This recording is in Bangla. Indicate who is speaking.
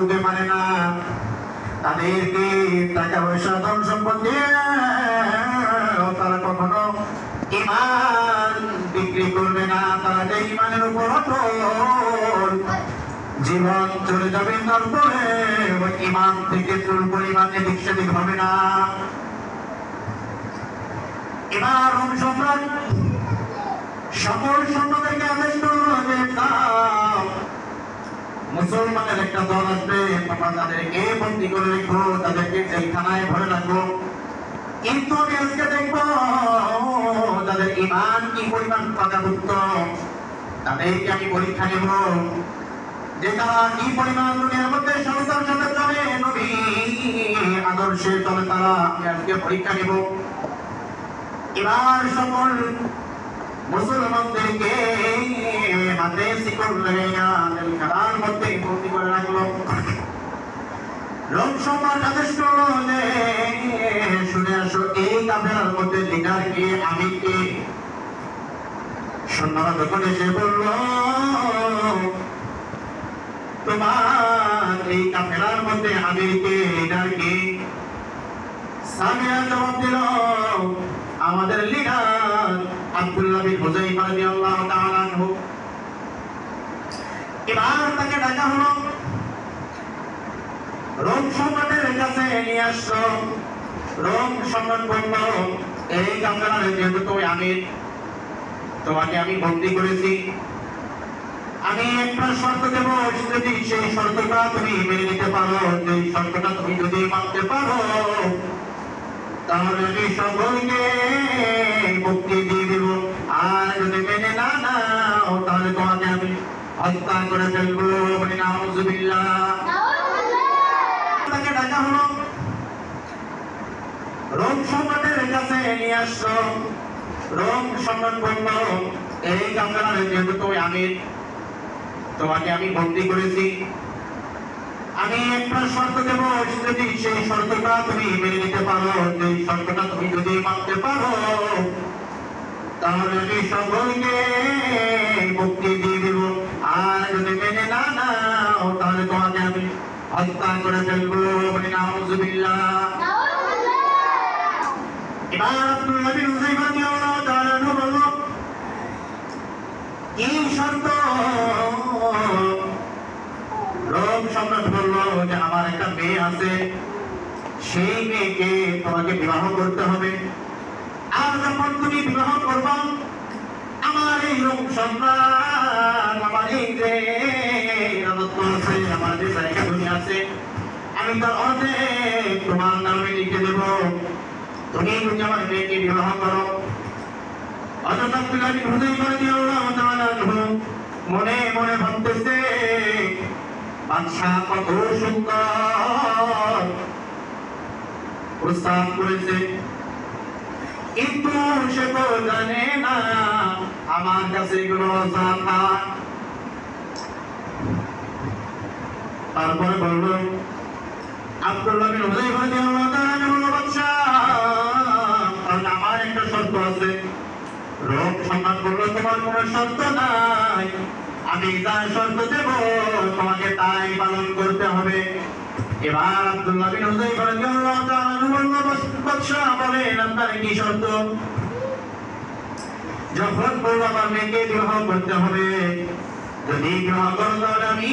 Speaker 1: বলতে পারে না, তাদেরকে টাকা পয়সা ধন সম্পদ দিয়ে তারা কখনো ঈমান বিক্রি করবে না। তারা যে ঈমানের উপর অটল, জীবন চলে যাবে তারপরে ওই ঈমান থেকে চুল পরিমাণ এদিক সেদিক হবে না। এবার রোম সম্রাট সকল সৈন্যদেরকে আদেশ করলো যে মুসলমানের একটা দল আসবে, তোমরা তাদেরকে বন্দী করে রেখো, তাদেরকে জেলখানায় ভরে রাখো, কিন্তু আমি আজকে দেখবো তাদের ঈমান কি পরিমাণ পাকাভুক্ত, তাদেরকে আমি পরীক্ষা নেব যে তারা কি পরিমাণ দুনিয়ার মধ্যে সততার সাথে চলে, নবী আদর্শে চলে, তারা আমি আজকে পরীক্ষা নেব। এবার সকল মুসলমানদেরকে হাতে শিকল লাগাইয়া জেলখানার মধ্যে বন্দী করে রাখলো। রোম সম্রাট আদেশ করলো যে শুনে আসো, এই কাফেলার মধ্যে লিডার কে, আমি কে? সৈন্যরা যখন এসে বলল তোমার এই কাফেলার মধ্যে আমির কে, লিডার কে? সামিয়া জবাব দিল আমাদের লিডার আব্দুল্লাহ বিন হুযাইফা রাদিয়াল্লাহু তাআলা আনহু। এবার তাকে ডাকা হলো, রোম সম্রাটের কাছে নিয়ে আসলো। রোম সম্রাট বলল এই কাফেলার যেহেতু তুমি আমির, তোমাকে আমি বন্দী করেছি, আমি একটা শর্ত দেব, যদি সেই শর্তটা তুমি মেনে নিতে পারো, সেই শর্তটা তুমি যদি মানতে পারো, তাহলে আমি সকলকে মুক্তি দিয়ে দেব, আর যদি মেনে না নাও তাহলে তোমাকে আমি হত্যা করে ফেলবো। নাউযুবিল্লাহ। তাকে ডাকা হলো, রোম সম্রাটের কাছে নিয়ে আসলো। রোম সম্রাট বলল এই কাফেলার যেহেতু তুমি আমির, তোমাকে আমি বন্দী করেছি, আমি একটা শর্ত দেব, যদি সেই শর্তটা তুমি মেনে নিতে পারো, সেই শর্তটা তুমি যদি মানতে পারো, তাহলে আমি সকলকে মুক্তি দিয়ে দেব, আর যদি মেনে না নাও তাহলে তোমাকে আমি হত্যা করে ফেলবো। নাউযুবিল্লাহ। এবার আব্দুল্লাহ বিন হুযাইফা রাদিয়াল্লাহু তাআলা আনহু বলল এই শর্ত? রোম সম্রাট বলল যে আমার একটা মেয়ে আছে, সেই মেয়েকে তোমাকে বিবাহ করতে হবে, আর যখন তুমি বিবাহ করবা আমার এই রোম সম্রাট, আমার এই যে রাজত্ব আছে, আমার যে জায়গা জমি আছে, আমি তার অর্ধেক তোমার নামে লিখে দেব, তুমি যদি আমার মেয়েকে বিবাহ করো। হযরত আব্দুল্লাহ বিন হুযাইফা রাদিয়াল্লাহু তাআলা আনহু মনে মনে ভাবতেছে বাদশা কত সুন্দর প্রস্তাব করেছে, কিন্তু সে তো জানে না আমার কাছে এগুলো জানা। তারপরে বলল আব্দুল্লাহ বিন হুযাইফা রাদিয়াল্লাহু তাআলা আনহু, বাদশা আমার একটা শর্ত আছে। রোম সম্রাট বলল তোমার কোনো শর্ত নাই, আমি যা শর্ত দেব তোমাকে তাই পালন করতে হবে। এবার আব্দুল্লাহ বিন হুযাইফা রাদিয়াল্লাহু তাআলা আনহু বলল বাদশা বলেন আপনার কি শর্ত? যখন বলল আমার মেয়েকে বিবাহ করতে হবে, যদি বিবাহ করো তাহলে আমি